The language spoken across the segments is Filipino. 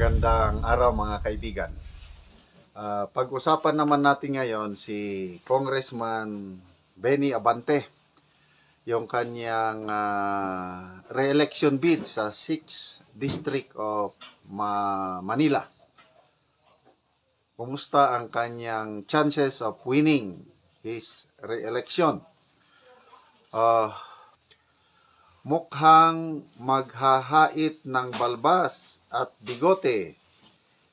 Magandang araw mga kaibigan. Pag-usapan naman natin ngayon si Congressman Benny Abante, yung kanyang re-election bid sa 6th District of Manila. Kumusta ang kanyang chances of winning his re-election? Mukhang maghahait ng balbas at bigote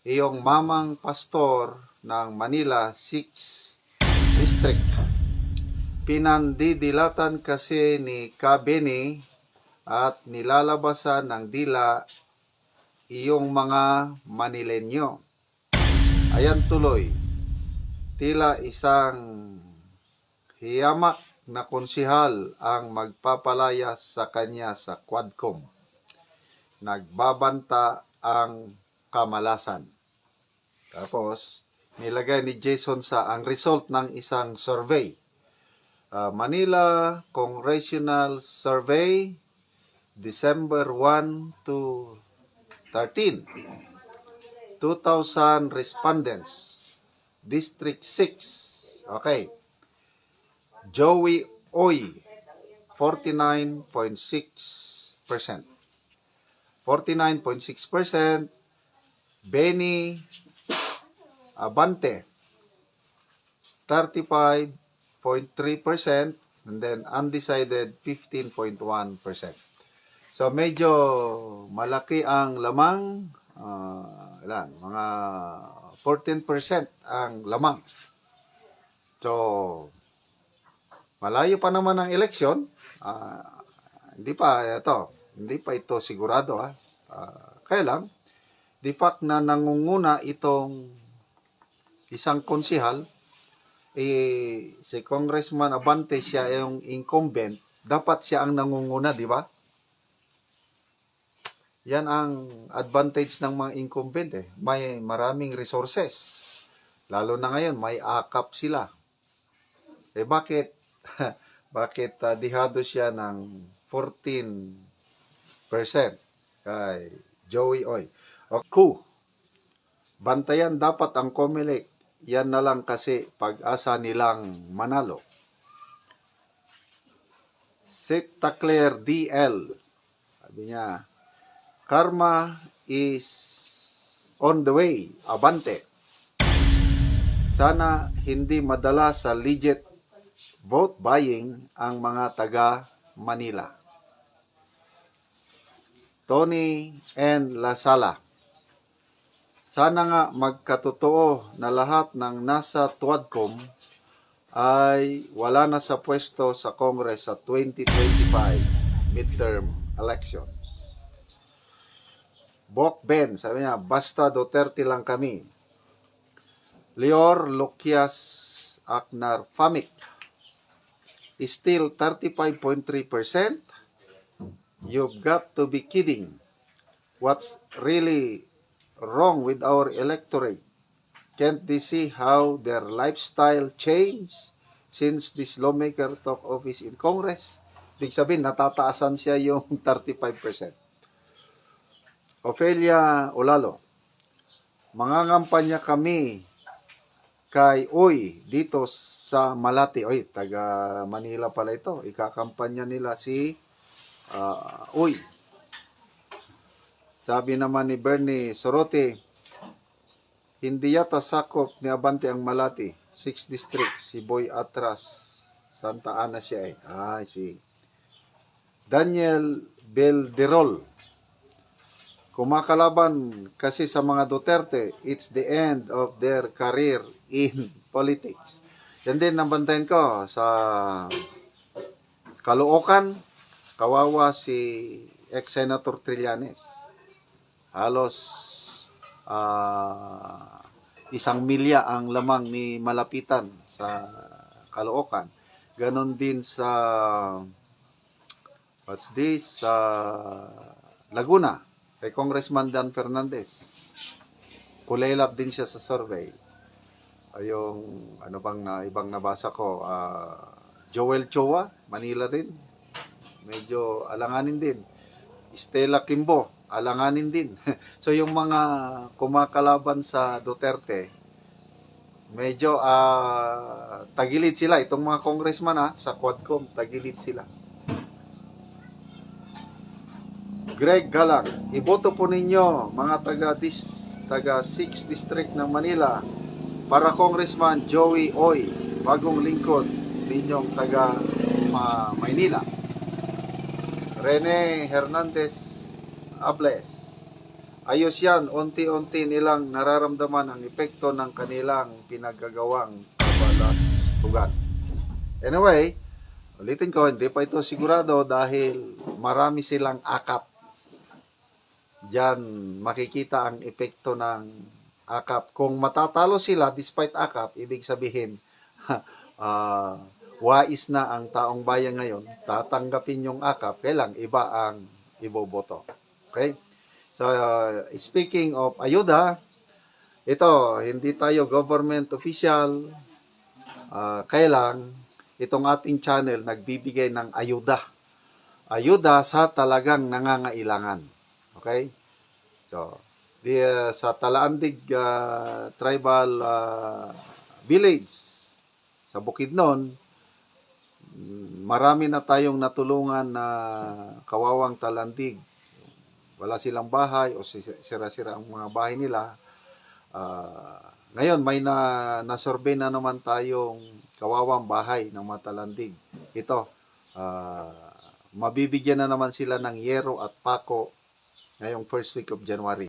iyong mamang pastor ng Manila 6th District. Pinandidilatan kasi ni Benny at nilalabasan ng dila iyong mga Manilenyo. Ayan tuloy, tila isang hiyamak na konsihal ang magpapalaya sa kanya sa Quadcom. Nagbabanta ang kamalasan. Tapos, nilagay ni Jason sa ang result ng isang survey. Manila Congressional Survey, December 1 to 13. 2,000 respondents. District 6. Okay. Joey Oy, 49.6%. 49.6%. Benny Abante, 35.3%. And then undecided, 15.1%. So medyo malaki ang lamang. Mga 14% ang lamang. So malayo pa naman ang eleksyon. Hindi pa ito sigurado. Kaya lang, the fact na nangunguna itong isang konsihal, si Congressman Abante, siya yung incumbent, dapat siya ang nangunguna, di ba? Yan ang advantage ng mga incumbent. May maraming resources. Lalo na ngayon, may akap sila. Bakit dihado siya ng 14% kay Joey Oy? Bantayan dapat ang COMELEC. Yan na lang kasi pag-asa nilang manalo. Sita Claire DL, sabi niya, karma is on the way, Abante. Sana hindi madala sa legit vote buying ang mga taga Manila. Tony N. Lasala, sana nga magkatotoo na lahat ng nasa Quadcom ay wala na sa pwesto sa Congress sa 2025 midterm elections. Bok Ben, sabi niya, basta Duterte lang kami. Leor Loquias Aknar Famik, still 35.3%. You've got to be kidding. What's really wrong with our electorate? Can't they see how their lifestyle changed since this lawmaker took office in Congress? Ibig sabihin, natataasan siya yung 35%. Ophelia Olalo, mangangampanya kami kay Oy dito sa Malate. Oy, taga Manila pala ito. Ikakampanya nila si Oy. Sabi naman ni Bernie Sorote, hindi yata sakop ni Abante ang Malate. 6th District, si Boy Atras, Santa Ana siya si Daniel Belderol, kumakalaban kasi sa mga Duterte, it's the end of their career in politics. Yan din nabantayan ko sa Caloocan, kawawa si ex-senator Trillanes. Halos 1 milya ang lamang ni malapitan sa Caloocan. Ganon din sa Laguna, kay Congressman Dan Fernandez. Kulelap din siya sa survey. Yung ibang nabasa ko, Joel Chua, Manila din. Medyo alanganin din. Stella Kimbo, alanganin din. So yung mga kumakalaban sa Duterte, medyo tagilid sila. Itong mga congressman sa Quadcom, tagilid sila. Greg Galang, iboto po ninyo mga taga 6 District ng Manila para Congressman Joey Oy, bagong lingkod ninyong taga Maynila. Rene Hernandez Ables, ayos yan, unti-unti nilang nararamdaman ang epekto ng kanilang pinagagawang kabalastugan. Anyway, ulitin ko, hindi pa ito sigurado dahil marami silang akap. Diyan makikita ang epekto ng akap. Kung matatalo sila despite akap, ibig sabihin, wais na ang taong bayan ngayon, tatanggapin yung akap, kailang iba ang iboboto. Okay? So, speaking of ayuda, ito, hindi tayo government official, kailang itong ating channel nagbibigay ng ayuda. Ayuda sa talagang nangangailangan. Okay? So, sa Talaandig Tribal Village, sa Bukidnon, marami na tayong natulungan na kawawang Talandig. Wala silang bahay o sira-sira ang mga bahay nila. Ngayon, may na-survey na naman tayong kawawang bahay ng mga Talandig. Ito, mabibigyan na naman sila ng yero at pako ngayong first week of January.